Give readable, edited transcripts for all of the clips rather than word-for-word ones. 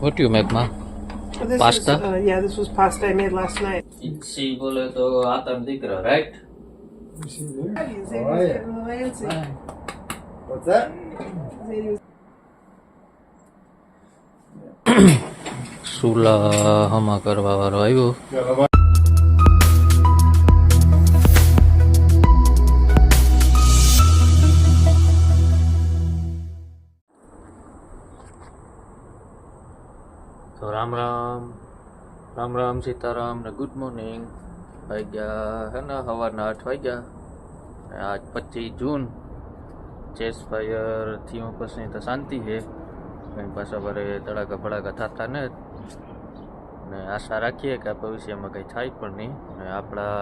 What do you make, ma? This Pasta? Is, yeah, this was pasta I made last night. Itsy bole to atam dikra, right? Zadie's yeah. getting Lansing. What's that? Zadie was સુલા હમા કરવા વાળો આવ્યો. તો રામ રામ સીતારામ ને good morning. વાગ્યા હે ને સવારના 8 વાગ્યા. આજ 25 જૂન. ચેસ ફાયર થયું પછી તો શાંતિ છે. કંઈ પાછા વરે તડાકા ભડાકા થતા ને આશા રાખીએ કે આ ભવિષ્યમાં કંઈ થાય પણ નહીં. અને આપણા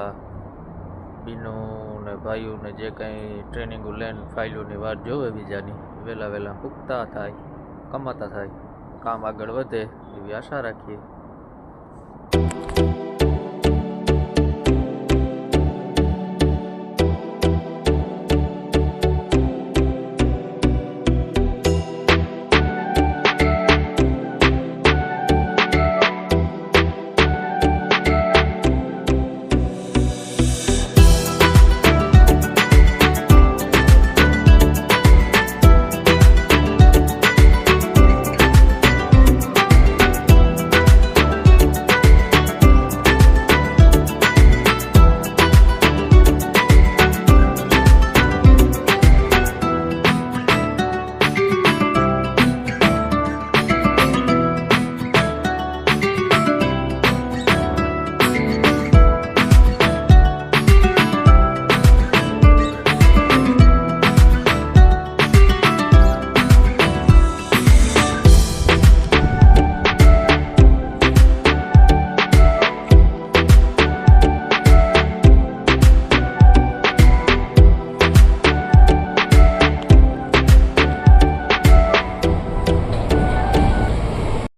બીનું ને ભાઈઓ ને જે કંઈ ટ્રેનિંગો લઈને ફાઇલોની વાત જોવે બીજાની વહેલા પૂગતા થાય, કમાતા થાય, કામ આગળ વધે એવી આશા રાખીએ.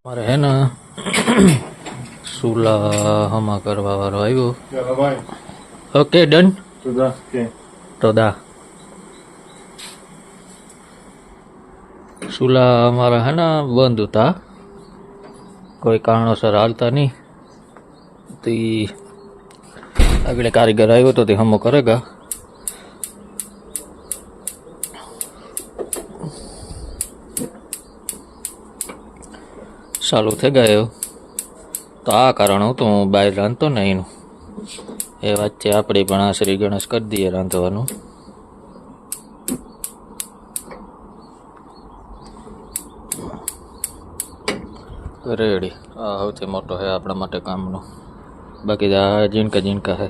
મારે હે ને સુલા હમા કરવા વાળો આવ્યો. Okay done. તો દા સુલા અમારા હે ને બંધ હતા, કોઈ કારણોસર હાલતા નહીં. તો આગળ કારીગર આવ્યો તો તે હમો કરેગા. ચાલુ થઈ ગયો. તો આ કારણ હું તો હું બહાર રાંધતો ને એનું એ વચ્ચે આપણે પણ આ શ્રી ગણેશ કરી દઈએ રાંધવાનું. રેડી. આ સૌથી મોટો છે આપણા માટે કામનો. બાકી આ જીનકા છે.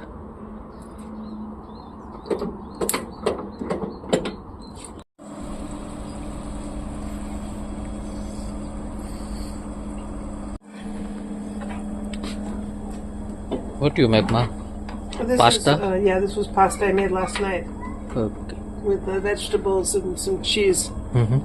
What do you make, ma? This Pasta? Is, yeah, this was pasta I made last night Okay. with vegetables and some cheese. Mm-hmm.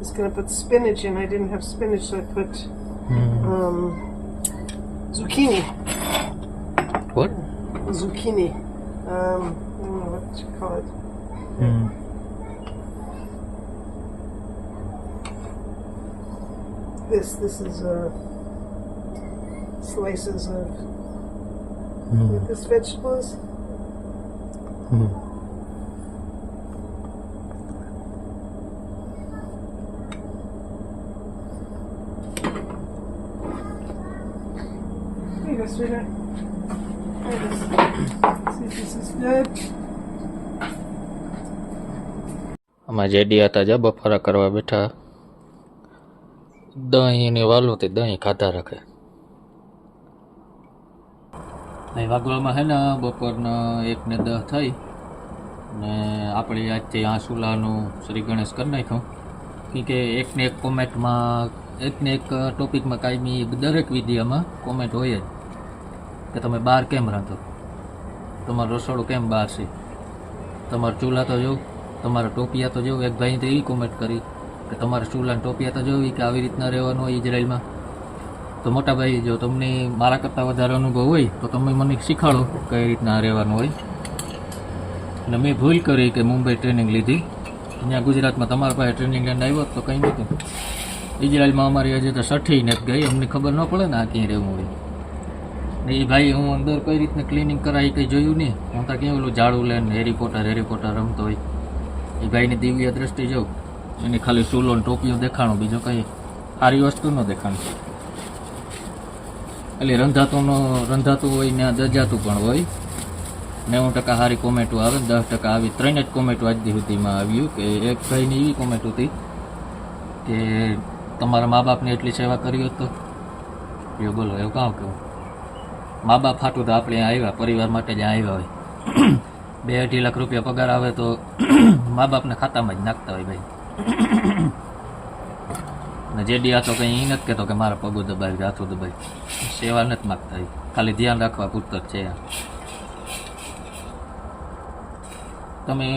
It's gonna put spinach in. I didn't have spinach, so I put zucchini. What? Zucchini. I don't know what you call it. This is slices of with this vegetables. Here you go, sweetheart. Try this. See if this is good. આમાં JD હતા જા બફારા કરવા બેઠા. દહીં ને વાલું તે દહીં ખાધા રાખે. અહીં વાગવામાં હે ને બપોરના 1 ને 10 થઈ ને આપણે આજથી આ સુલાનું શ્રી ગણેશ કરી નાખ્યું. કે એકને એક કોમેન્ટમાં એકને એક ટોપિકમાં કાયમી દરેક વિડીયોમાં કોમેન્ટ હોય જ કે તમે બહાર કેમ રાંધો, તમારું રસોડું કેમ બહાર છે, તમારા ચૂલા તો જોઉં, તમારા ટોપિયા તો જોઉં. એક ભાઈ તો એવી કોમેન્ટ કરી કે તમારા ચૂલા ટોપિયા તો જોવી કે આવી રીતના રહેવાનું હોય ઇઝરાયલમાં. તો મોટા ભાઈ જો તમને મારા કરતાં વધારે અનુભવ હોય તો તમે મને શીખવાડો કઈ રીતના રહેવાનું હોય. અને મેં ભૂલ કરી કે મુંબઈ ટ્રેનિંગ લીધી, અહીંયા ગુજરાતમાં તમારા પાસે ટ્રેનિંગ લઈને આવ્યો તો કંઈ નહોતું. ઇઝરાયલમાં અમારી હજી તો સઠી ને ગઈ, અમને ખબર ન પડે ને આ ક્યાં રહેવું હોય. ને એ ભાઈ હું અંદર કઈ રીતના ક્લિનિંગ કરાય કંઈ જોયું નહીં. હું તો કેવું ઓલું ઝાડું લઈને હેરી પોટર રમતો હોય. એ ભાઈની દિવ્ય દ્રષ્ટિ જોઉં, એની ખાલી ચૂલો ને ટોપીઓ દેખાણું, બીજું કંઈ સારી વસ્તુ ન દેખાણું. એટલે રંધાતું હોય ને દજાતું પણ હોય. 90% સારી કોમેન્ટો આવે, 10% આવી. 3 જ કોમેન્ટો આજ સુધીમાં આવ્યું કે એક ભાઈની એવી કોમેન્ટ હતી કે તમારા મા બાપને એટલી સેવા કરી હોત તો. એ બોલો એવું કામ કહું, મા બાપ હાટું તો આપણે આવ્યા, પરિવાર માટે જ આવ્યા હોય. 2-2.5 લાખ રૂપિયા પગાર આવે તો મા બાપને ખાતામાં જ નાખતા હોય ભાઈ. ને જેડી આ તો કંઈ એ નથી કહેતો કે મારા પગો દબાવી હાથો દબાવી, સેવા નથી માગતા, ખાલી ધ્યાન રાખવા પૂરતો જ છે. તમે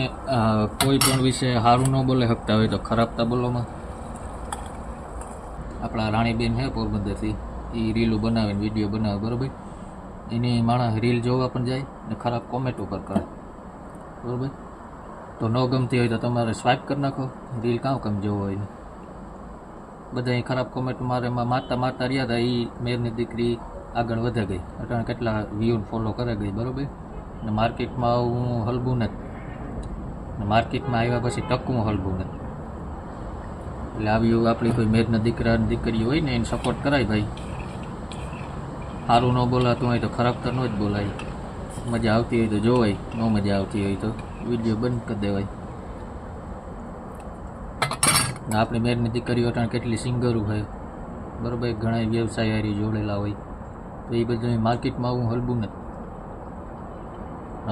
કોઈ પણ વિશે સારું ન બોલે શકતા હોય તો ખરાબ તો બોલોમાં. આપણા રાણીબેન છે પોરબંદરથી, એ રીલો બનાવે ને વિડીયો બનાવે બરાબર, એની માણસ રીલ જોવા પણ જાય ને ખરાબ કોમેન્ટ ઉપર કરે બરાબર. તો ન ગમતી હોય તો તમારે સ્વાઇપ કરી નાખો, રીલ કામ જોવો હોય ને. બધા અહીં ખરાબ કોમેન્ટ મારતા રહ્યા હતા. એ મેરની દીકરી આગળ વધે ગઈ, અટાણે કેટલા વ્યૂ ફોલો કરે ગઈ બરાબર. ને માર્કેટમાં હું હલબું નથી, ને માર્કેટમાં આવ્યા પછી ટકવું હલબું નથી. એટલે આવ્યું આપણી કોઈ મેરના દીકરી હોય ને એને સપોર્ટ કરાય ભાઈ. સારું ન બોલાતું હોય તો ખરાબ તો ન જ બોલાય. મજા આવતી હોય તો જોવાય, ન મજા આવતી હોય તો વિડીયો બંધ કરી દેવાય. ને આપણી મેરની દીકરીઓ અટાણે કેટલી સિંગરો હોય બરાબર, ઘણા વ્યવસાય હારી જોડેલા હોય, તો એ બધું માર્કેટમાં આવું હલબું નથી.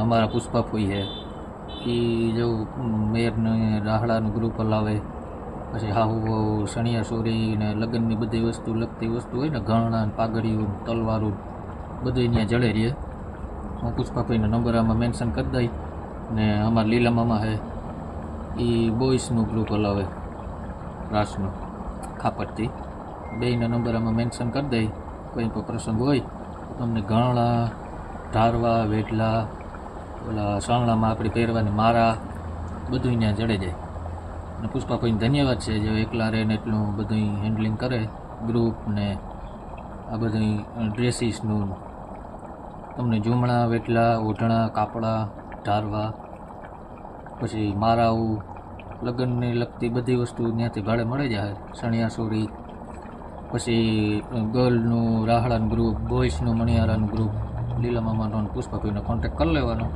અમારા પુષ્પાફોઈ છે, એ જો મેરને રાહડાનું ગ્રુપ હલાવે, પછી હાહુ સણિયા સોરી ને લગ્નની બધી વસ્તુ લગતી વસ્તુ હોય ને, ઘરણા પાઘડીયું તલવારું બધું અહીંયા જડે રહીએ. હું પુષ્પાભાઈનો નંબર આમાં મેન્શન કરી દઈ. ને અમારા લીલા મામા છે, એ બોയ്સનું ગ્રુપ હલાવે રાસનું ખાપટથી. બેયના નંબર આમાં મેન્શન કરી દઈ. કંઈ પણ પ્રસંગ હોય તમને ઘરણા, ધારવા, વેઢલા, ઓલા સણલામાં આપણે પહેરવાની મારા બધું અહીંયા જડે જાય. અને પુષ્પાભાઈને ધન્યવાદ છે જે એકલા રહે ને એટલું બધું હેન્ડલિંગ કરે, ગ્રુપ ને આ બધું ડ્રેસીસનું. તમને ઝૂમણા, વેટલા, ઓઢણા, કાપડા, ધારવા, પછી મારાવું, લગ્નને લગતી બધી વસ્તુ ત્યાંથી ભાડે મળી જાય. સણિયા સોરી, પછી ગર્લનું રાહડાનું ગ્રુપ, બોಯ್સનું મણિયારાનું ગ્રુપ. લીલા મામાનો પુષ્પાભાઈનો કોન્ટેક્ટ કરી લેવાનો.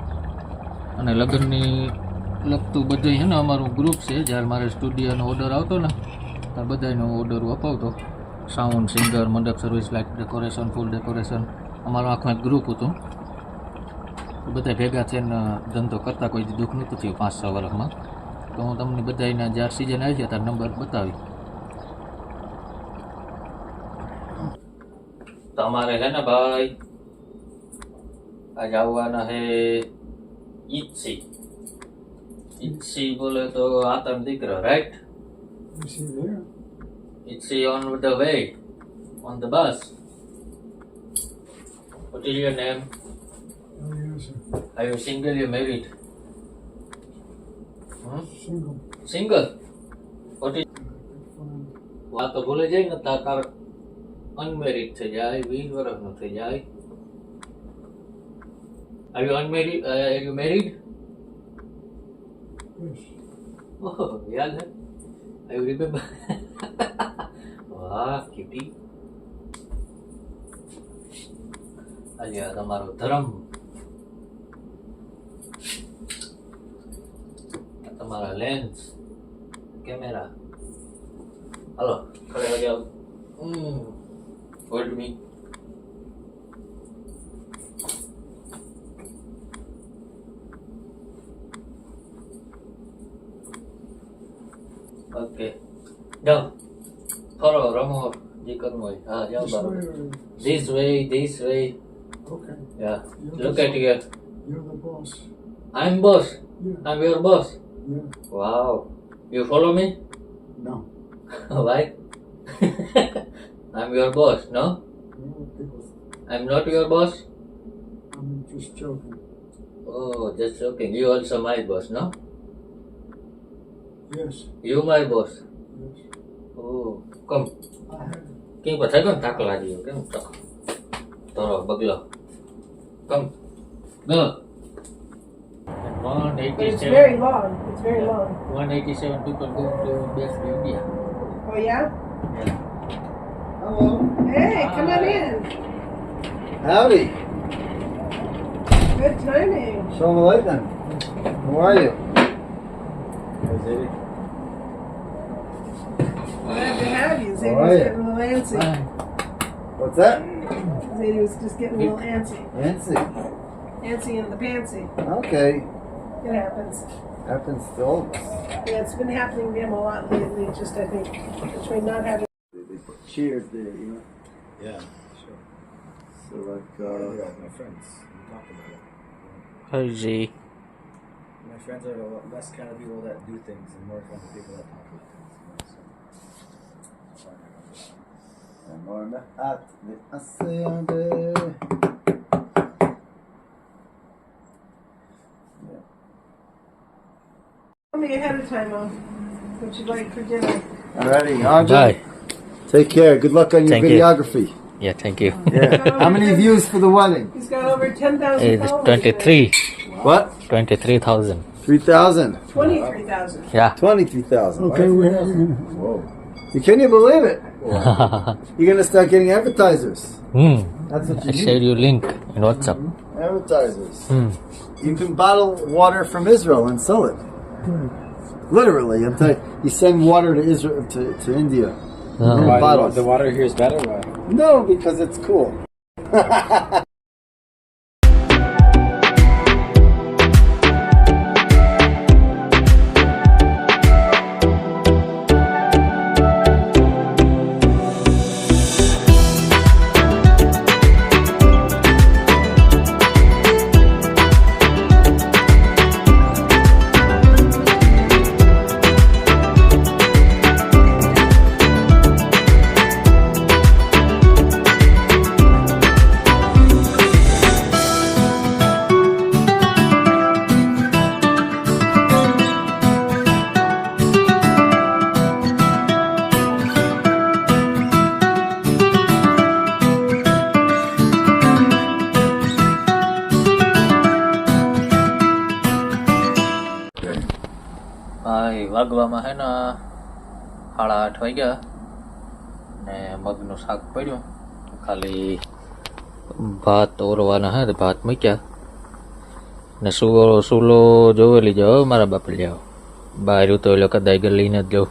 અને લગ્નની લગતું બધું છે ને અમારું ગ્રુપ છે. જ્યારે મારે સ્ટુડિયોનો ઓર્ડર આવતો ને ત્યારે બધાનો ઓર્ડર અપાવતો. સાઉન્ડ, સિંગર, મંડપ સર્વિસ, લાઇટ ડેકોરેશન, ફૂલ ડેકોરેશન, અમારું આખું એક ગ્રુપ હતું. બધા ભેગા થઈને ધંધો કરતા, કોઈ દુઃખ નહોતું થયું 5-6 વર્ષમાં. તો હું તમને બધાના જ્યારે સિઝન આવી છે ત્યારે નંબર બતાવી. તમારે છે ને ભાઈ आज આવવાના હે ઈચ્છી બોલે તો આતમ દીકરો, right? Is he there? Itzy on the way, on the bus. What is your name? Oh, yes, sir. Are you single, you married? Single. Single? What is... Fine. આ તો ભૂલે જાય ને તાર અનમેરિડ થઈ જાય, 20 વર્ષનો થઈ જાય. Are you unmarried? Are you married? Yes. Oh, યાદ હે? I remember. વાહ ક્યુટી. આજે આ તમારો ધર્મ, આ તમારા લેન્સ, કેમેરા. હાલો ખડે વાગે આવ. હોલ્ડ મી. ઓકે જાઓ ફરો રમો જે કરવું હોય. હા જાઓ This Baba. way or This way. okay. Yeah. You're Look the- at here. You're the boss. I'm boss. Yeah. I'm your boss. Yeah. Wow. You follow me? No. Why? I'm your boss, no? I'm not your boss. I'm just joking. Oh, just joking. You also my boss, no? Yes. You my boss. Yes. Oh, come. I have. કેમ પથાય કોણ તાક લાગ્યો કેમ તાક તારો બગલો કમ go But it's very long. It's very long. 187 people going to best India. Oh yeah? Hello. Hey, come on in. Howdy. Good timing. Shalom Aleichem. How are you? Glad to have you. How Zadie are was you? getting a little antsy. What's that? Zadie was just getting a little antsy. Nancy. Antsy in the pantsy. Okay. It happens. Happens to all of us. Yeah, it's been happening to him a lot lately. Just I think between not having. They put chairs there, you know. Yeah, sure. So like, Yeah, my friends. We talked about it. હજી My friends are a lot less kind of people that do things and more kind of people that talk about things. אמרנו את ועשה הרבה. Tell me ahead of time of what you'd like for dinner. Alrighty, Andre. Bye Take care. Good luck on your Thank you. videography. Yeah thank you Yeah. How many views for the wedding? He's got over 10,000 is followers. 23 What? 23,000 3,000. 23,000. Yeah 23,000. Okay, Whoa. Can you believe it? You're gonna start getting advertisers. That's what I you shared need. your link in WhatsApp. Advertisers. You can bottle water from Israel and sell it. Literally, I'm telling you. You send water to Israel to India. Oh. In bottles. The water here is better? Why? No, because it's cool. ભાઈ વાગવામાં હે ને 8:30 વાગ્યા ને મગનું શાક પડ્યું ખાલી ભાત ઓરવાના હે તો ભાત મૂક્યા ને સૂલો જોવે લઈ જાઓ મારા બાપ લઈ આવો બહાર તો એટલે કદાચ લઈને જ જાઉં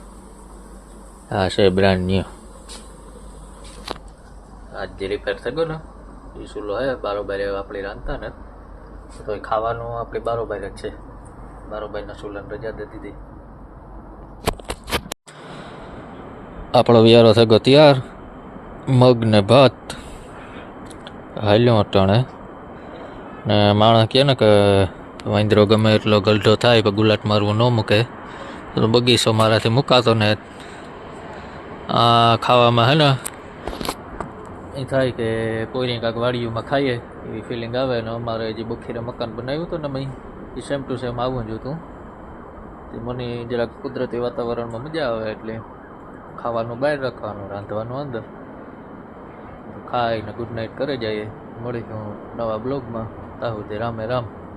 આ છે બ્રાન્ડ ન્યુ આજ જે રિપેર થઈ ગયો ને એ સૂલો હે બારોબાર આપણે રાંધતા ને તો એ ખાવાનું આપણે બારોબાર જ છે બારોબારના સૂલાને રજા દે દીધી આપણો વિયારો થઈ ગયો તૈયાર મગ ને ભાત હાલ્યો અટાણે ને માણસ કહે ને કે વાંદરો ગમે એટલો ગલઢો થાય પણ ગુલાટ મારવું ન મૂકે તો બગીચો મારાથી મુકાતો ને આ ખાવામાં હે ને એ થાય કે કોઈની કાંક વાડીઓમાં ખાઈએ એવી ફિલિંગ આવે ને અમારે જે બખીરે મકાન બનાવ્યું હતું ને મેં એ સેમ ટુ સેમ આવું જોતું તે મને જરાક કુદરતી વાતાવરણમાં મજા આવે એટલે ખાવાનું બહાર રાખવાનું રાંધવાનું અંદર ખાઈને ગુડ નાઇટ કરે જઈએ મળીશું નવા બ્લોગમાં તાહુદે રામે રામ